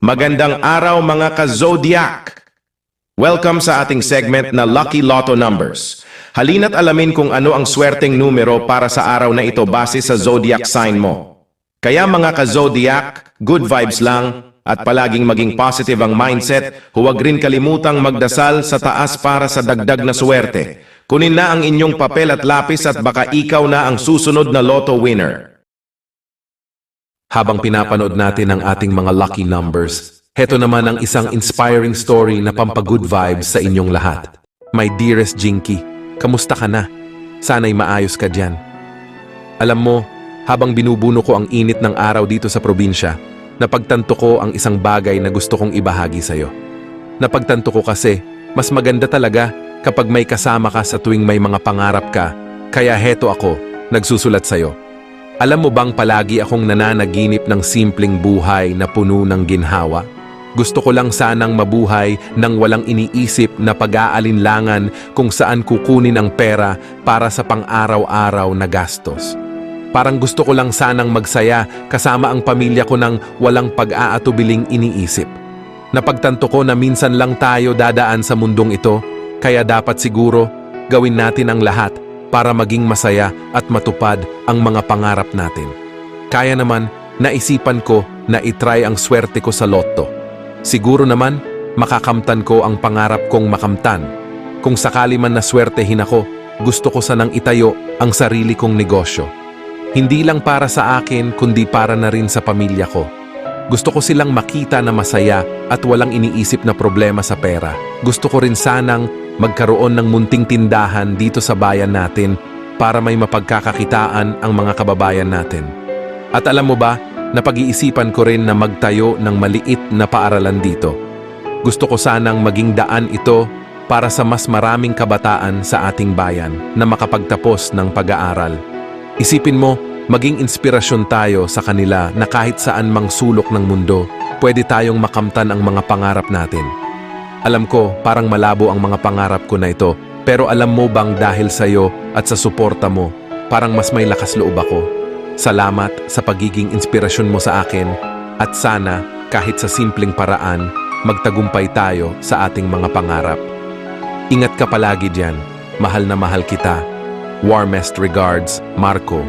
Magandang araw mga ka-Zodiac! Welcome sa ating segment na Lucky Lotto Numbers. Halina't alamin kung ano ang swerteng numero para sa araw na ito base sa Zodiac sign mo. Kaya mga ka-Zodiac, good vibes lang at palaging maging positive ang mindset, huwag rin kalimutang magdasal sa taas para sa dagdag na swerte. Kunin na ang inyong papel at lapis at baka ikaw na ang susunod na lotto winner. Habang pinapanood natin ang ating mga lucky numbers, heto naman ang isang inspiring story na pampagood vibes sa inyong lahat. My dearest Jinky, kamusta ka na? Sana'y maayos ka dyan. Alam mo, habang binubuno ko ang init ng araw dito sa probinsya, napagtanto ko ang isang bagay na gusto kong ibahagi sa'yo. Napagtanto ko kasi, mas maganda talaga kapag may kasama ka sa tuwing may mga pangarap ka, kaya heto ako, nagsusulat sa'yo. Alam mo bang palagi akong nananaginip ng simpleng buhay na puno ng ginhawa? Gusto ko lang sanang mabuhay nang walang iniisip na pag-aalinlangan kung saan kukunin ang pera para sa pang-araw-araw na gastos. Parang gusto ko lang sanang magsaya kasama ang pamilya ko nang walang pag-aatubiling iniisip. Napagtanto ko na minsan lang tayo dadaan sa mundong ito, kaya dapat siguro gawin natin ang lahat para maging masaya at matupad ang mga pangarap natin. Kaya naman, naisipan ko na itry ang swerte ko sa lotto. Siguro naman, makakamtan ko ang pangarap kong makamtan. Kung sakali man na swertehin ako, gusto ko sanang itayo ang sarili kong negosyo. Hindi lang para sa akin, kundi para na rin sa pamilya ko. Gusto ko silang makita na masaya at walang iniisip na problema sa pera. Gusto ko rin sanang magkaroon ng munting tindahan dito sa bayan natin para may mapagkakakitaan ang mga kababayan natin. At alam mo ba, napag-iisipan ko rin na magtayo ng maliit na paaralan dito. Gusto ko sanang maging daan ito para sa mas maraming kabataan sa ating bayan na makapagtapos ng pag-aaral. Isipin mo, maging inspirasyon tayo sa kanila na kahit saan mang sulok ng mundo, pwede tayong makamtan ang mga pangarap natin. Alam ko, parang malabo ang mga pangarap ko na ito, pero alam mo bang dahil sa'yo at sa suporta mo, parang mas may lakas loob ako. Salamat sa pagiging inspirasyon mo sa akin at sana kahit sa simpleng paraan, magtagumpay tayo sa ating mga pangarap. Ingat ka palagi diyan. Mahal na mahal kita. Warmest regards, Marco.